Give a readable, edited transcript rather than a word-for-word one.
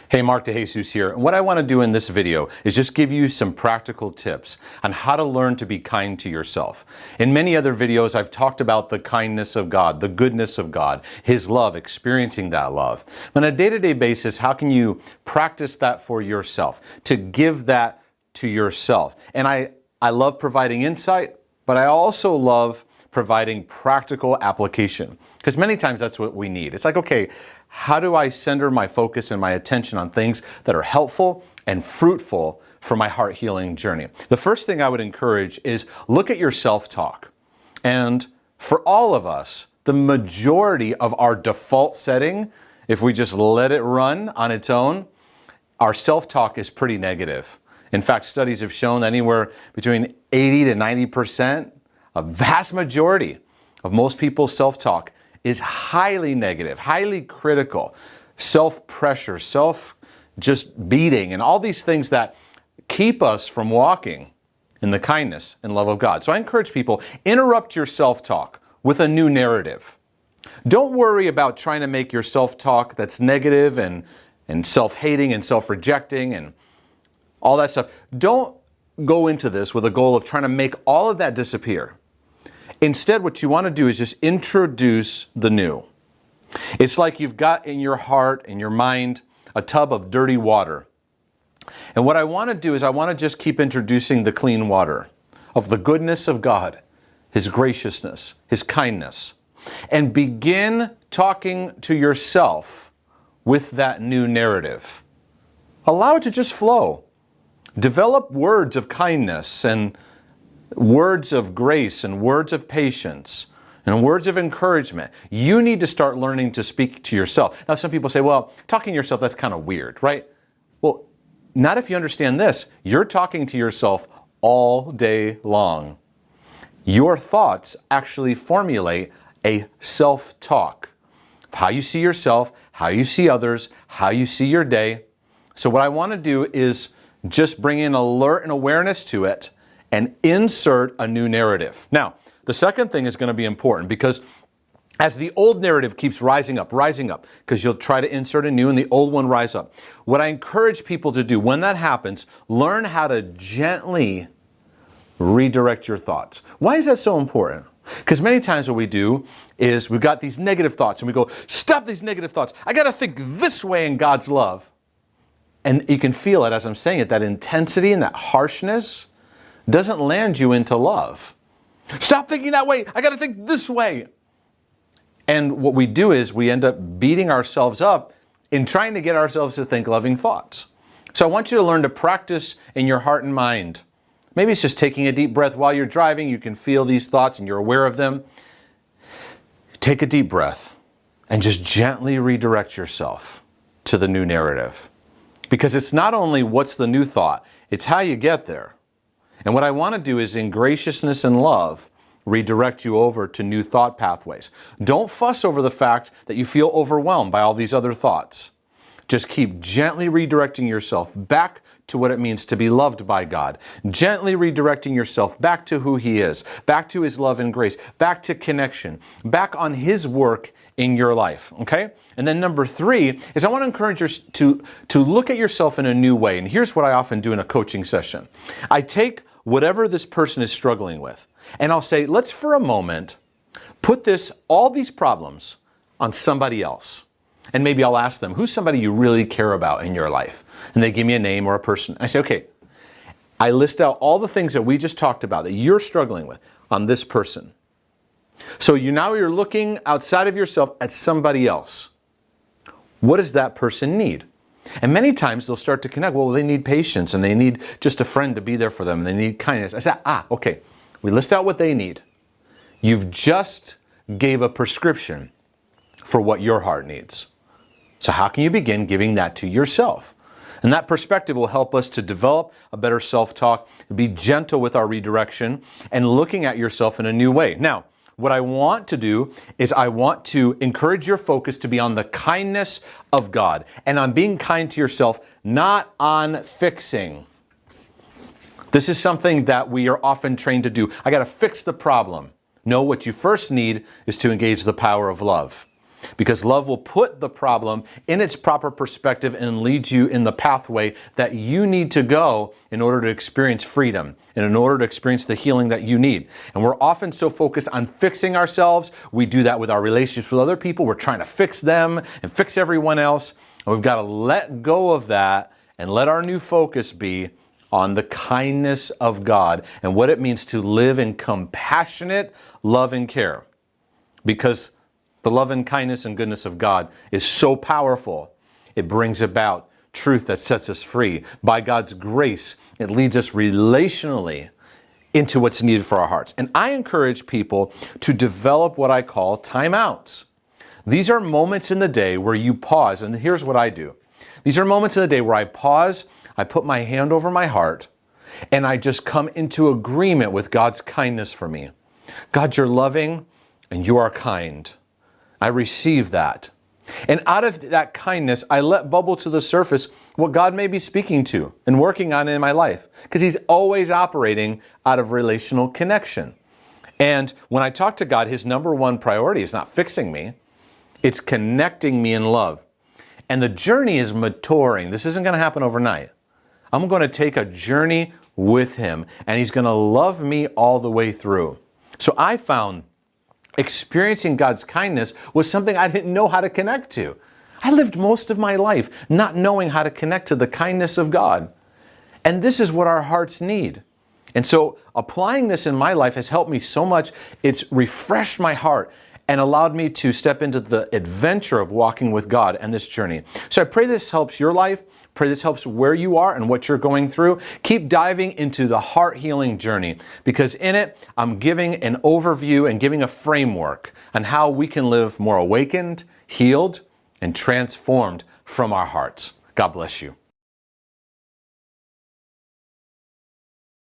Hey, Mark DeJesus here. And what I want to do in this video is just give you some practical tips on how to learn to be kind to yourself. In many other videos, I've talked about the kindness of God, the goodness of God, His love, experiencing that love. On a day-to-day basis, how can you practice that for yourself, to give that to yourself? And I love providing insight, but I also love providing practical application, because many times that's what we need. It's like, okay, how do I center my focus and my attention on things that are helpful and fruitful for my heart healing journey? The first thing I would encourage is look at your self-talk. And for all of us, the majority of our default setting, if we just let it run on its own, our self-talk is pretty negative. In fact, studies have shown that anywhere between 80 to 90%, a vast majority of most people's self-talk is highly negative, highly critical, self-pressure, just beating, and all these things that keep us from walking in the kindness and love of God. So I encourage people, interrupt your self-talk with a new narrative. Don't worry about trying to make your self-talk that's negative and self-hating and self-rejecting and all that stuff. Don't go into this with a goal of trying to make all of that disappear. Instead, what you want to do is just introduce the new. It's like you've got in your heart and your mind a tub of dirty water. And what I want to do is I want to just keep introducing the clean water of the goodness of God, His graciousness, His kindness, and begin talking to yourself with that new narrative. Allow it to just flow. Develop words of kindness and words of grace and words of patience and words of encouragement. You need to start learning to speak to yourself. Now, some people say, well, talking to yourself, that's kind of weird, right? Well, not if you understand this. You're talking to yourself all day long. Your thoughts actually formulate a self-talk of how you see yourself, how you see others, how you see your day. So what I want to do is just bring in alert and awareness to it and insert a new narrative. Now, the second thing is going to be important because as the old narrative keeps rising up, because you'll try to insert a new and the old one rise up. What I encourage people to do when that happens, learn how to gently redirect your thoughts. Why is that so important? Because many times what we do is we've got these negative thoughts and we go, stop these negative thoughts. I got to think this way in God's love. And you can feel it as I'm saying it, that intensity and that harshness doesn't land you into love. Stop thinking that way. I got to think this way. And what we do is we end up beating ourselves up in trying to get ourselves to think loving thoughts. So I want you to learn to practice in your heart and mind. Maybe it's just taking a deep breath while you're driving. You can feel these thoughts and you're aware of them. Take a deep breath and just gently redirect yourself to the new narrative. Because it's not only what's the new thought, it's how you get there. And what I want to do is in graciousness and love, redirect you over to new thought pathways. Don't fuss over the fact that you feel overwhelmed by all these other thoughts. Just keep gently redirecting yourself back to what it means to be loved by God. Gently redirecting yourself back to who He is, back to His love and grace, back to connection, back on His work in your life, okay? And then number 3 is I want to encourage you to look at yourself in a new way. And here's what I often do in a coaching session. I take whatever this person is struggling with, and I'll say, let's for a moment put all these problems on somebody else. And maybe I'll ask them, who's somebody you really care about in your life? And they give me a name or a person. I say, okay, I list out all the things that we just talked about that you're struggling with on this person. So you're looking outside of yourself at somebody else. What does that person need? And many times they'll start to connect. Well, they need patience and they need just a friend to be there for them. And they need kindness. I say, okay, we list out what they need. You've just gave a prescription for what your heart needs. So how can you begin giving that to yourself? And that perspective will help us to develop a better self-talk, be gentle with our redirection, and looking at yourself in a new way. Now, what I want to do is I want to encourage your focus to be on the kindness of God and on being kind to yourself, not on fixing. This is something that we are often trained to do. I got to fix the problem. No, what you first need is to engage the power of love. because love will put the problem in its proper perspective and lead you in the pathway that you need to go in order to experience freedom and in order to experience the healing that you need. And we're often so focused on fixing ourselves. We do that with our relationships with other people. We're trying to fix them and fix everyone else. And we've got to let go of that and let our new focus be on the kindness of God and what it means to live in compassionate love and care. Because the love and kindness and goodness of God is so powerful. It brings about truth that sets us free. By God's grace, it leads us relationally into what's needed for our hearts. And I encourage people to develop what I call timeouts. These are moments in the day where you pause, and here's what I do. These are moments in the day where I pause, I put my hand over my heart, and I just come into agreement with God's kindness for me. God, you're loving and you are kind. I receive that. And out of that kindness, I let bubble to the surface what God may be speaking to and working on in my life, because He's always operating out of relational connection. And when I talk to God, His number one priority is not fixing me. It's connecting me in love. And the journey is maturing. This isn't going to happen overnight. I'm going to take a journey with Him, and He's going to love me all the way through. So I found experiencing God's kindness was something I didn't know how to connect to. I lived most of my life not knowing how to connect to the kindness of God. And this is what our hearts need. And so applying this in my life has helped me so much. It's refreshed my heart and allowed me to step into the adventure of walking with God and this journey. So I pray this helps your life. Pray this helps where you are and what you're going through. Keep diving into the heart healing journey, because in it, I'm giving an overview and giving a framework on how we can live more awakened, healed, and transformed from our hearts. God bless you.